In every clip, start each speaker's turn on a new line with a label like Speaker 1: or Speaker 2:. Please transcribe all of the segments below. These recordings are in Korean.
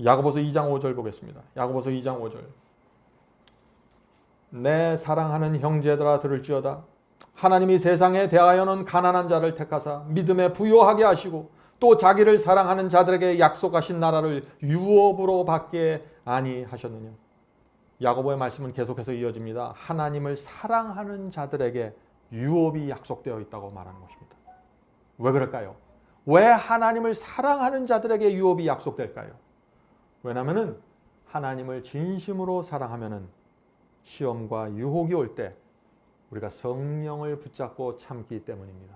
Speaker 1: 야고보서 2장 5절 보겠습니다. 야고보서 2장 5절. 내 사랑하는 형제들아 들을지어다. 하나님이 세상에 대하여는 가난한 자를 택하사 믿음에 부요하게 하시고 또 자기를 사랑하는 자들에게 약속하신 나라를 유업으로 받게 아니하셨느냐. 야고보의 말씀은 계속해서 이어집니다. 하나님을 사랑하는 자들에게 유업이 약속되어 있다고 말하는 것입니다. 왜 그럴까요? 왜 하나님을 사랑하는 자들에게 유업이 약속될까요? 왜냐하면 하나님을 진심으로 사랑하면 시험과 유혹이 올 때 우리가 성령을 붙잡고 참기 때문입니다.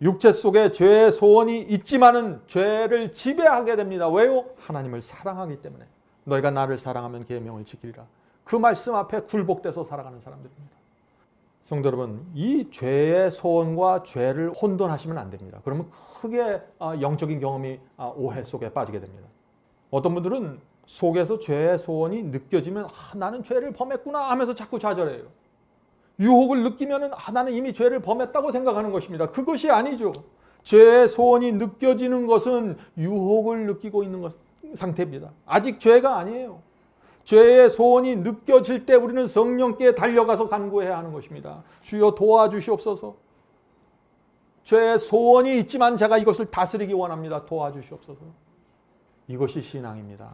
Speaker 1: 육체 속에 죄의 소원이 있지만은 죄를 지배하게 됩니다. 왜요? 하나님을 사랑하기 때문에. 너희가 나를 사랑하면 계명을 지키리라. 그 말씀 앞에 굴복돼서 살아가는 사람들입니다. 성도 여러분, 이 죄의 소원과 죄를 혼돈하시면 안 됩니다. 그러면 크게 영적인 경험이 오해 속에 빠지게 됩니다. 어떤 분들은 속에서 죄의 소원이 느껴지면 나는 죄를 범했구나 하면서 자꾸 좌절해요. 유혹을 느끼면 나는 이미 죄를 범했다고 생각하는 것입니다. 그것이 아니죠. 죄의 소원이 느껴지는 것은 유혹을 느끼고 있는 상태입니다. 아직 죄가 아니에요. 죄의 소원이 느껴질 때 우리는 성령께 달려가서 간구해야 하는 것입니다. 주여 도와주시옵소서. 죄의 소원이 있지만 제가 이것을 다스리기 원합니다. 도와주시옵소서. 이것이 신앙입니다.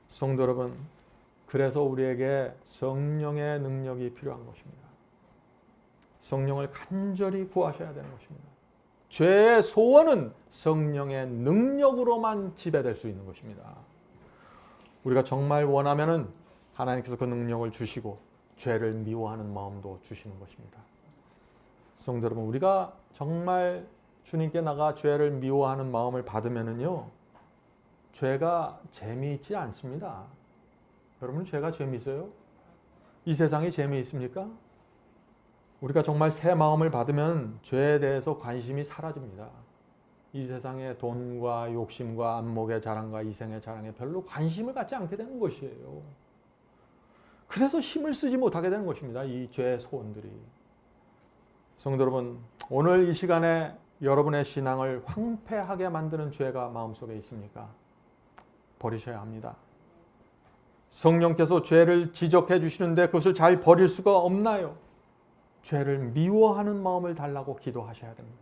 Speaker 1: 성도 여러분, 그래서 우리에게 성령의 능력이 필요한 것입니다. 성령을 간절히 구하셔야 되는 것입니다. 죄의 소원은 성령의 능력으로만 지배될 수 있는 것입니다. 우리가 정말 원하면은 하나님께서 그 능력을 주시고 죄를 미워하는 마음도 주시는 것입니다. 성도 여러분, 우리가 정말 주님께 나가 죄를 미워하는 마음을 받으면은요, 죄가 재미있지 않습니다. 여러분, 죄가 재미있어요? 이 세상이 재미있습니까? 우리가 정말 새 마음을 받으면 죄에 대해서 관심이 사라집니다. 이 세상의 돈과 욕심과 안목의 자랑과 이생의 자랑에 별로 관심을 갖지 않게 되는 것이에요. 그래서 힘을 쓰지 못하게 되는 것입니다. 이 죄의 소원들이. 성도 여러분, 오늘 이 시간에 여러분의 신앙을 황폐하게 만드는 죄가 마음속에 있습니까? 버리셔야 합니다. 성령께서 죄를 지적해 주시는데 그것을 잘 버릴 수가 없나요? 죄를 미워하는 마음을 달라고 기도하셔야 됩니다.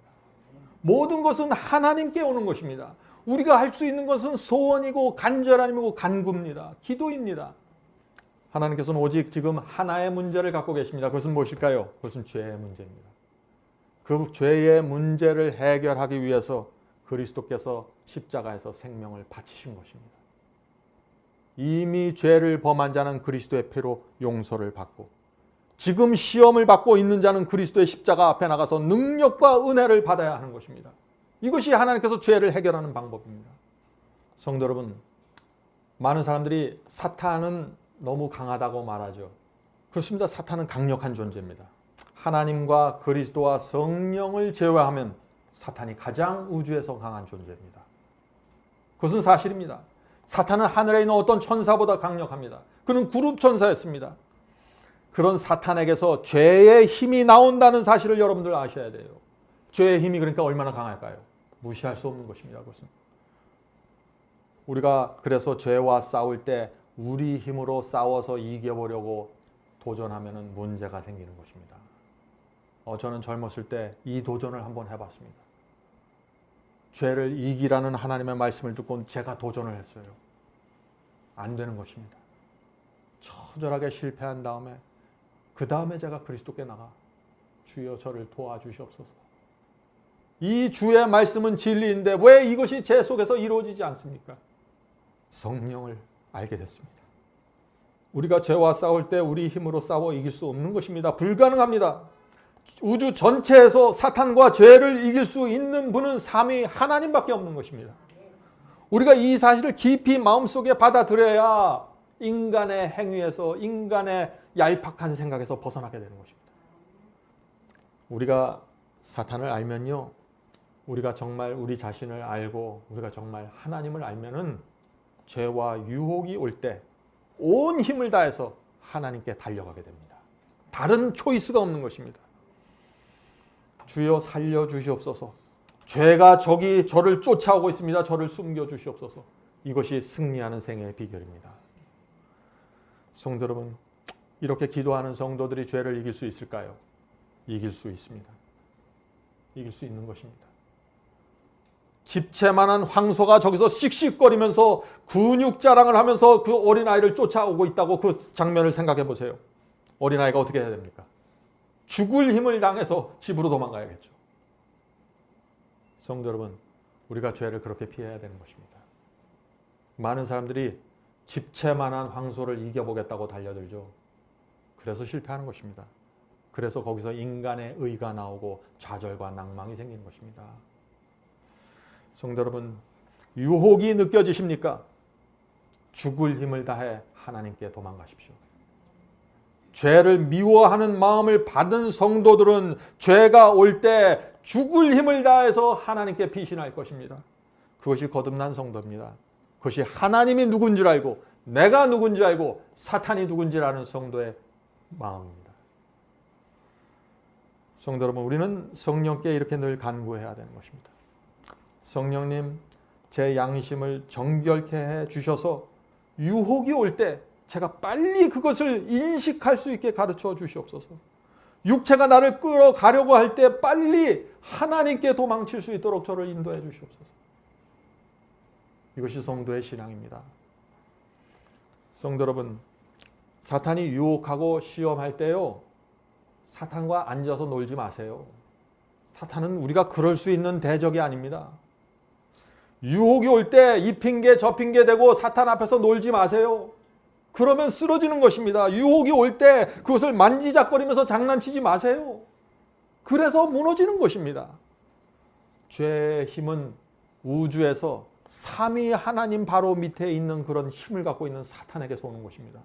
Speaker 1: 모든 것은 하나님께 오는 것입니다. 우리가 할 수 있는 것은 소원이고 간절함이고 간구입니다. 기도입니다. 하나님께서는 오직 지금 하나의 문제를 갖고 계십니다. 그것은 무엇일까요? 그것은 죄의 문제입니다. 그 죄의 문제를 해결하기 위해서 그리스도께서 십자가에서 생명을 바치신 것입니다. 이미 죄를 범한 자는 그리스도의 피로 용서를 받고 지금 시험을 받고 있는 자는 그리스도의 십자가 앞에 나가서 능력과 은혜를 받아야 하는 것입니다. 이것이 하나님께서 죄를 해결하는 방법입니다. 성도 여러분, 많은 사람들이 사탄은 너무 강하다고 말하죠. 그렇습니다. 사탄은 강력한 존재입니다. 하나님과 그리스도와 성령을 제외하면 사탄이 가장 우주에서 강한 존재입니다. 그것은 사실입니다. 사탄은 하늘에 있는 어떤 천사보다 강력합니다. 그는 그룹 천사였습니다. 그런 사탄에게서 죄의 힘이 나온다는 사실을 여러분들 아셔야 돼요. 죄의 힘이 그러니까 얼마나 강할까요? 무시할 수 없는 것입니다. 그것은. 우리가 그래서 죄와 싸울 때 우리 힘으로 싸워서 이겨보려고 도전하면 문제가 생기는 것입니다. 저는 젊었을 때 이 도전을 한번 해봤습니다. 죄를 이기라는 하나님의 말씀을 듣고 제가 도전을 했어요. 안 되는 것입니다. 처절하게 실패한 다음에 그 다음에 제가 그리스도께 나가 주여 저를 도와주시옵소서. 이 주의 말씀은 진리인데 왜 이것이 제 속에서 이루어지지 않습니까? 성령을 알게 됐습니다. 우리가 죄와 싸울 때 우리 힘으로 싸워 이길 수 없는 것입니다. 불가능합니다. 우주 전체에서 사탄과 죄를 이길 수 있는 분은 삼위 하나님밖에 없는 것입니다. 우리가 이 사실을 깊이 마음속에 받아들여야 인간의 행위에서 인간의 얄팍한 생각에서 벗어나게 되는 것입니다. 우리가 사탄을 알면요, 우리가 정말 우리 자신을 알고 우리가 정말 하나님을 알면은 죄와 유혹이 올 때 온 힘을 다해서 하나님께 달려가게 됩니다. 다른 초이스가 없는 것입니다. 주여 살려주시옵소서. 죄가 저기 저를 쫓아오고 있습니다. 저를 숨겨주시옵소서. 이것이 승리하는 생애의 비결입니다. 성도 여러분, 이렇게 기도하는 성도들이 죄를 이길 수 있을까요? 이길 수 있습니다. 이길 수 있는 것입니다. 집채만한 황소가 저기서 씩씩거리면서 근육 자랑을 하면서 그 어린아이를 쫓아오고 있다고 그 장면을 생각해 보세요. 어린아이가 어떻게 해야 됩니까? 죽을 힘을 당해서 집으로 도망가야겠죠. 성도 여러분, 우리가 죄를 그렇게 피해야 되는 것입니다. 많은 사람들이 집채만한 황소를 이겨보겠다고 달려들죠. 그래서 실패하는 것입니다. 그래서 거기서 인간의 의가 나오고 좌절과 낭망이 생기는 것입니다. 성도 여러분, 유혹이 느껴지십니까? 죽을 힘을 다해 하나님께 도망가십시오. 죄를 미워하는 마음을 받은 성도들은 죄가 올 때 죽을 힘을 다해서 하나님께 피신할 것입니다. 그것이 거듭난 성도입니다. 그것이 하나님이 누군지 알고 내가 누군지 알고 사탄이 누군지 아는 성도의 마음입니다. 성도 여러분, 우리는 성령께 이렇게 늘 간구해야 되는 것입니다. 성령님, 제 양심을 정결케 해 주셔서 유혹이 올 때 제가 빨리 그것을 인식할 수 있게 가르쳐 주시옵소서. 육체가 나를 끌어가려고 할 때 빨리 하나님께 도망칠 수 있도록 저를 인도해 주시옵소서. 이것이 성도의 신앙입니다. 성도 여러분, 사탄이 유혹하고 시험할 때요, 사탄과 앉아서 놀지 마세요. 사탄은 우리가 그럴 수 있는 대적이 아닙니다. 유혹이 올 때 이 핑계 저 핑계 대고 사탄 앞에서 놀지 마세요. 그러면 쓰러지는 것입니다. 유혹이 올 때 그것을 만지작거리면서 장난치지 마세요. 그래서 무너지는 것입니다. 죄의 힘은 우주에서 삼위 하나님 바로 밑에 있는 그런 힘을 갖고 있는 사탄에게서 오는 것입니다.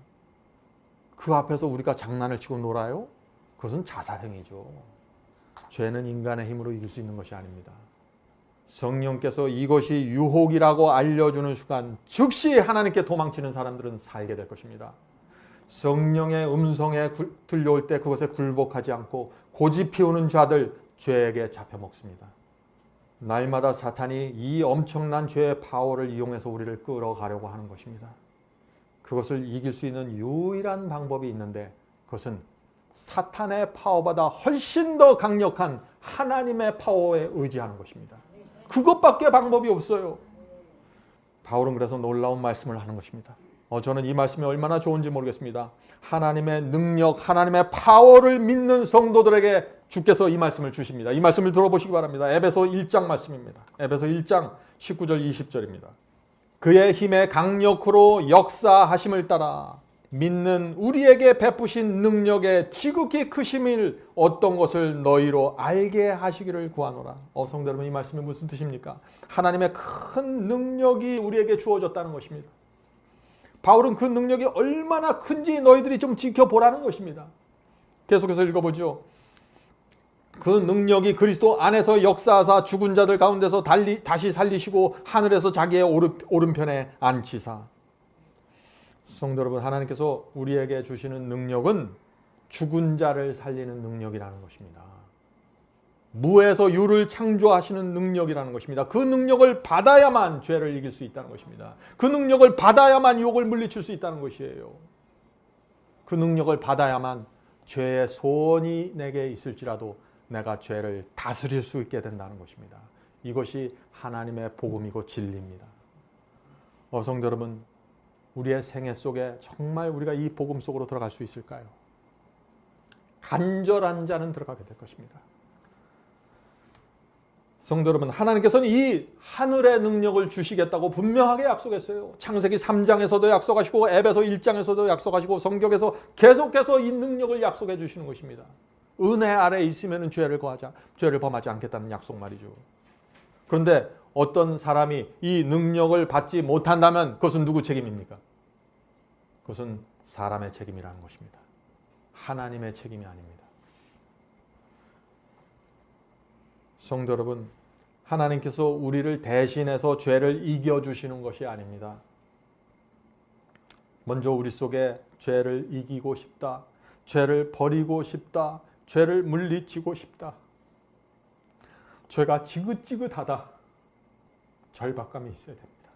Speaker 1: 그 앞에서 우리가 장난을 치고 놀아요? 그것은 자살행위죠. 죄는 인간의 힘으로 이길 수 있는 것이 아닙니다. 성령께서 이것이 유혹이라고 알려주는 순간 즉시 하나님께 도망치는 사람들은 살게 될 것입니다. 성령의 음성에 들려올 때 그것에 굴복하지 않고 고집 피우는 자들 죄에게 잡혀 먹습니다. 날마다 사탄이 이 엄청난 죄의 파워를 이용해서 우리를 끌어가려고 하는 것입니다. 그것을 이길 수 있는 유일한 방법이 있는데 그것은 사탄의 파워보다 훨씬 더 강력한 하나님의 파워에 의지하는 것입니다. 그것밖에 방법이 없어요. 바울은 그래서 놀라운 말씀을 하는 것입니다. 저는 이 말씀이 얼마나 좋은지 모르겠습니다. 하나님의 능력, 하나님의 파워를 믿는 성도들에게 주께서 이 말씀을 주십니다. 이 말씀을 들어보시기 바랍니다. 에베소 1장 말씀입니다. 에베소 1장 19절 20절입니다. 그의 힘의 강력으로 역사하심을 따라 믿는 우리에게 베푸신 능력의 지극히 크심을 어떤 것을 너희로 알게 하시기를 구하노라. 성도 여러분, 이 말씀이 무슨 뜻입니까? 하나님의 큰 능력이 우리에게 주어졌다는 것입니다. 바울은 그 능력이 얼마나 큰지 너희들이 좀 지켜보라는 것입니다. 계속해서 읽어보죠. 그 능력이 그리스도 안에서 역사하사 죽은 자들 가운데서 다시 살리시고 하늘에서 자기의 오른편에 앉히사. 성도 여러분, 하나님께서 우리에게 주시는 능력은 죽은 자를 살리는 능력이라는 것입니다. 무에서 유를 창조하시는 능력이라는 것입니다. 그 능력을 받아야만 죄를 이길 수 있다는 것입니다. 그 능력을 받아야만 유혹을 물리칠 수 있다는 것이에요. 그 능력을 받아야만 죄의 소원이 내게 있을지라도 내가 죄를 다스릴 수 있게 된다는 것입니다. 이것이 하나님의 복음이고 진리입니다. 성도 여러분, 우리의 생애 속에 정말 우리가 이 복음 속으로 들어갈 수 있을까요? 간절한 자는 들어가게 될 것입니다. 성도 여러분, 하나님께서는 이 하늘의 능력을 주시겠다고 분명하게 약속했어요. 창세기 3장에서도 약속하시고 에베소 1장에서도 약속하시고 성경에서 계속해서 이 능력을 약속해 주시는 것입니다. 은혜 아래 있으면 죄를 범하지 않겠다는 약속 말이죠. 그런데 어떤 사람이 이 능력을 받지 못한다면 그것은 누구 책임입니까? 그것은 사람의 책임이라는 것입니다. 하나님의 책임이 아닙니다. 성도 여러분, 하나님께서 우리를 대신해서 죄를 이겨주시는 것이 아닙니다. 먼저 우리 속에 죄를 이기고 싶다, 죄를 버리고 싶다, 죄를 물리치고 싶다, 죄가 지긋지긋하다, 절박감이 있어야 됩니다.